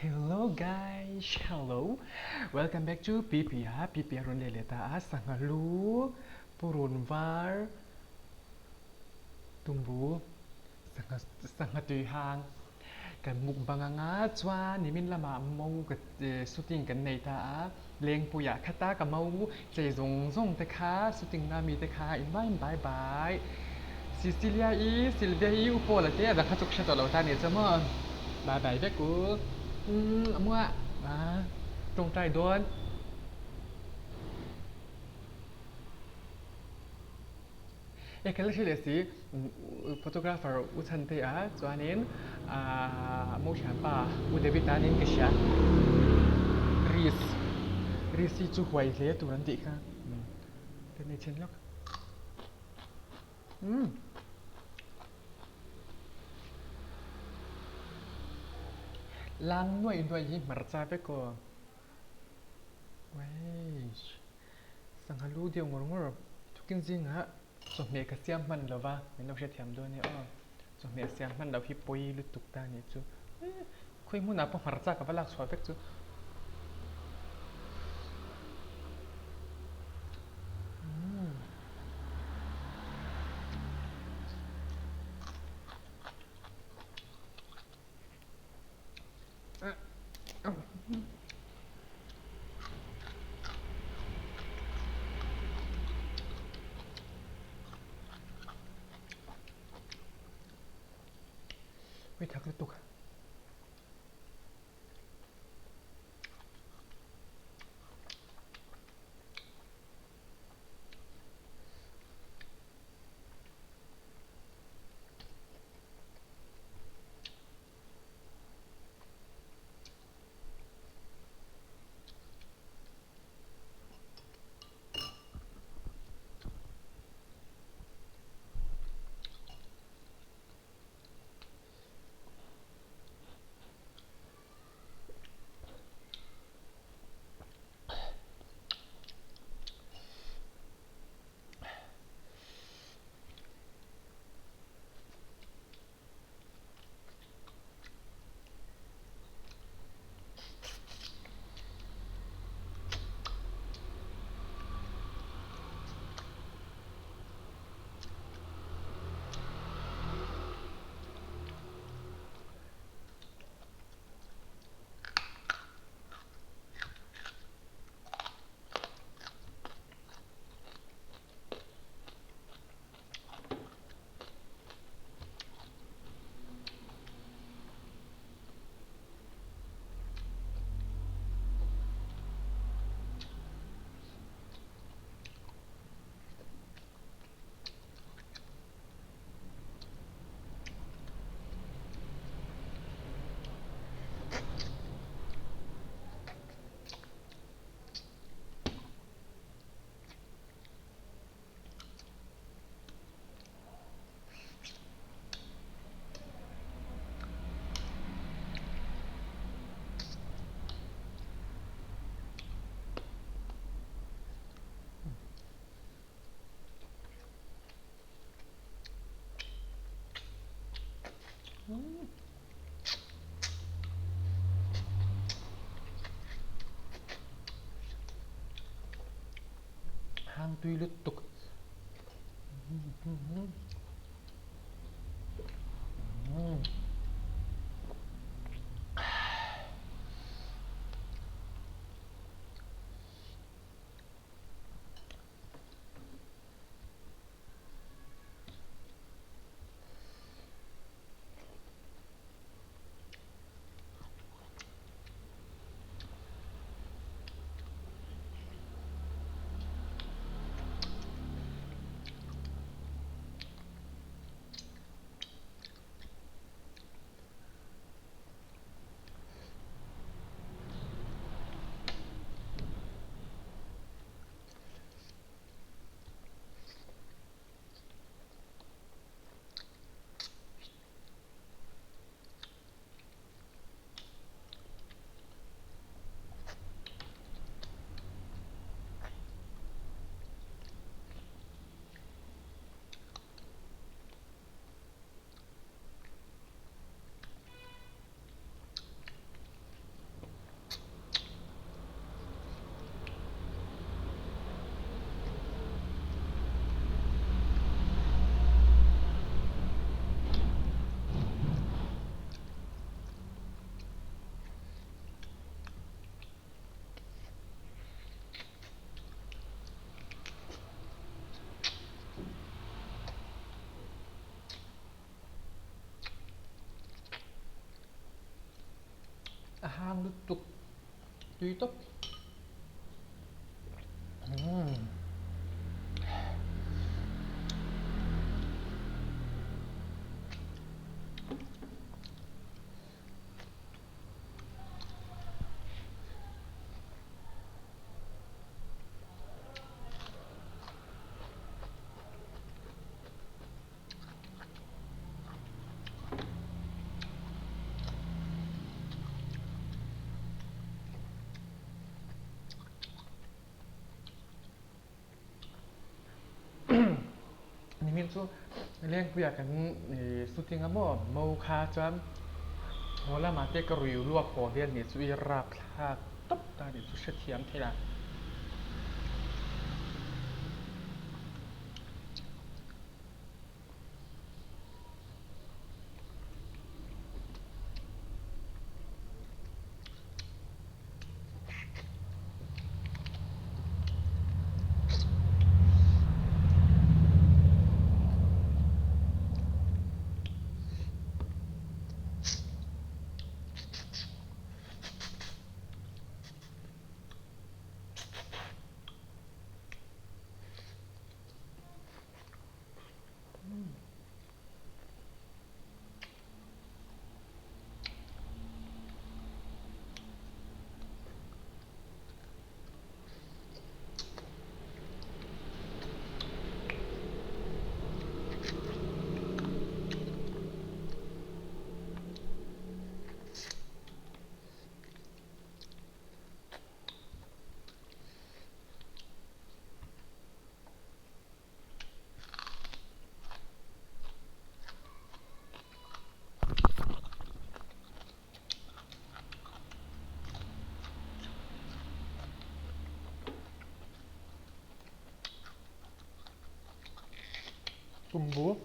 Hello guys, hello. Welcome back to PPR. PPR ron leleta sangalu purun var tumbu sangat sangat tuhang kan mukbanganga chwa nimin lama mau ka shooting kan nei ta leng puya khata ka mau che zong zong te kha shooting na mi te kha in bye bye Cecilia i Silvia i upo la te da kha chok shato lo ta ne chamo bye bye be ku mua à trong trai đôn e cái là gì photographer u thân thế à cho nên mô sản pa u David ta nên cái gì Reese Reese chú hoài thế tụi anh chị ha cái này trên lắm lan nuôi gì mà ra bé cô vậy sang halu điều ngor ngor chú kinh gì hả cho mẹ cái xiêm man là va mình đâu sẽ thèm đôi này cho mẹ xiêm man đâu hi bôi lụt tục ta này chú khuyên muốn nào mà ra cái bao lạc xoài bé chú 왜 닭을 또 가? Hang tuy lụt tục hang lúc tục tuy tốt. Ni min chu leng puya kan shooting amo mo kha chuan hola ma te ka riu luak pawl hian ni chu i rak thlak top ta ni chu hre thiam thei. Bumbu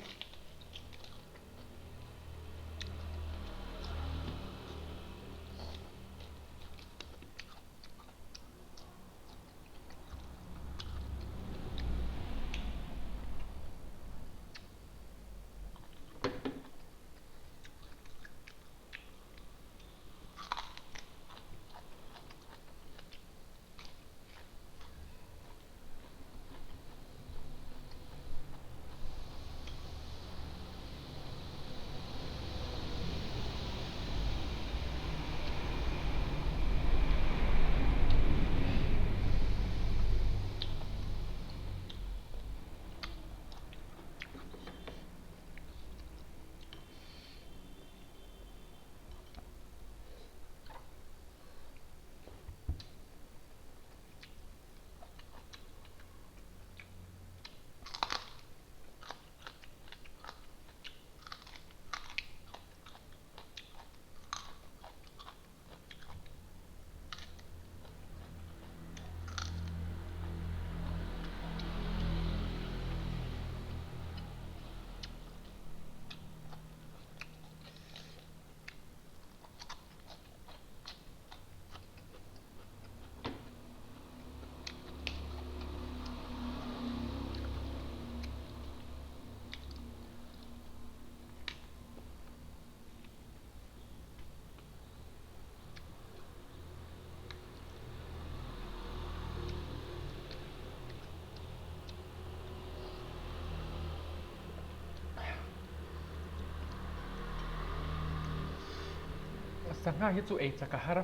sanga hi chu ei chaka har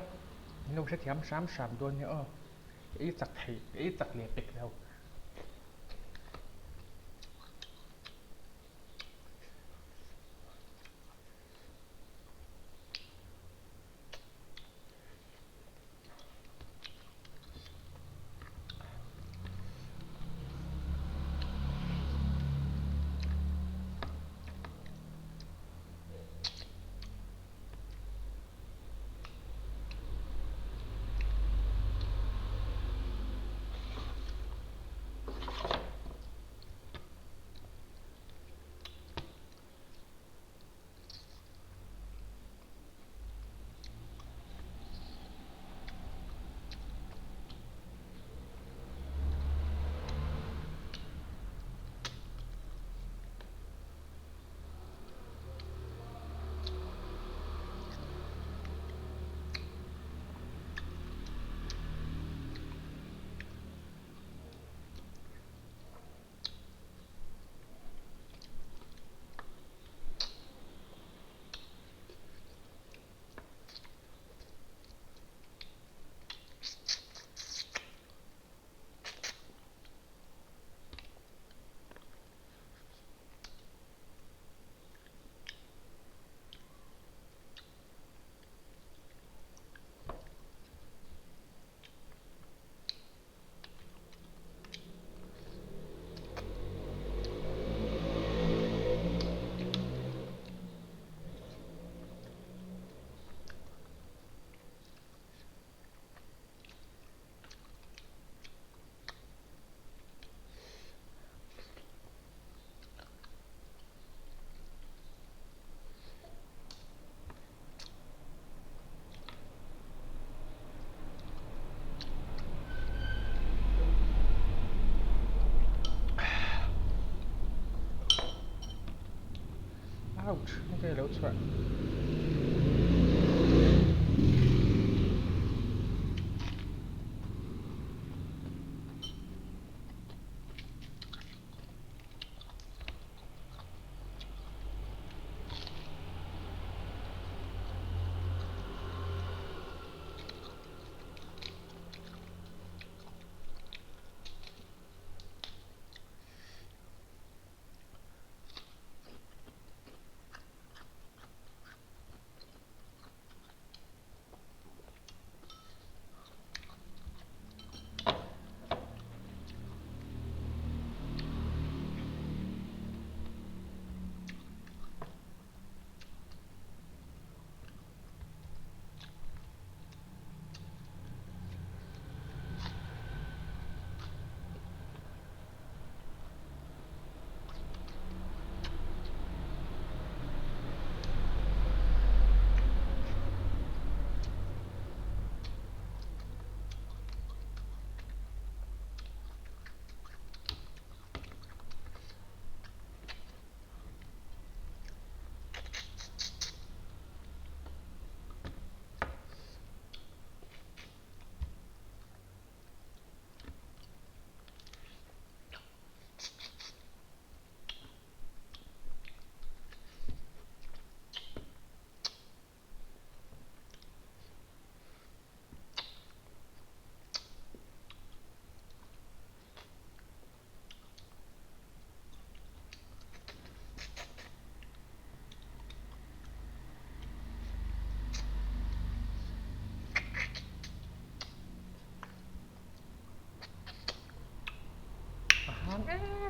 no hre thiam sham sham don ni o ei chak thei ei chak le pek lo. ouch, okay, let's try.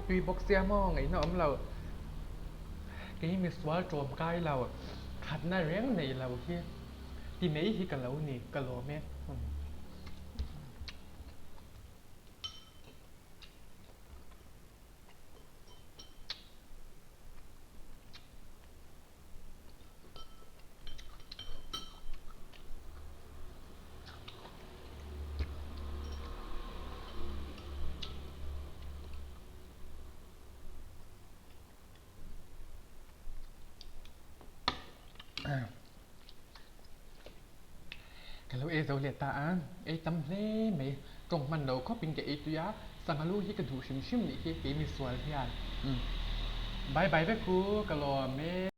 Tuy bốc xe mong ấy nó ấm lầu cái mi swal trộm cái lầu khát na riêng này lầu kia thì mấy thì cả lầu này cả lầu mẹ cái lầu ấy rồi liệt ta ăn ấy tấm lê mày trồngมันđầu cóเป็นcái ấyตัวสั่งลูกที่กระดูกชิมๆนี่ที่มีส่วนที่อ่ะบายบายไปกูกะลอแม่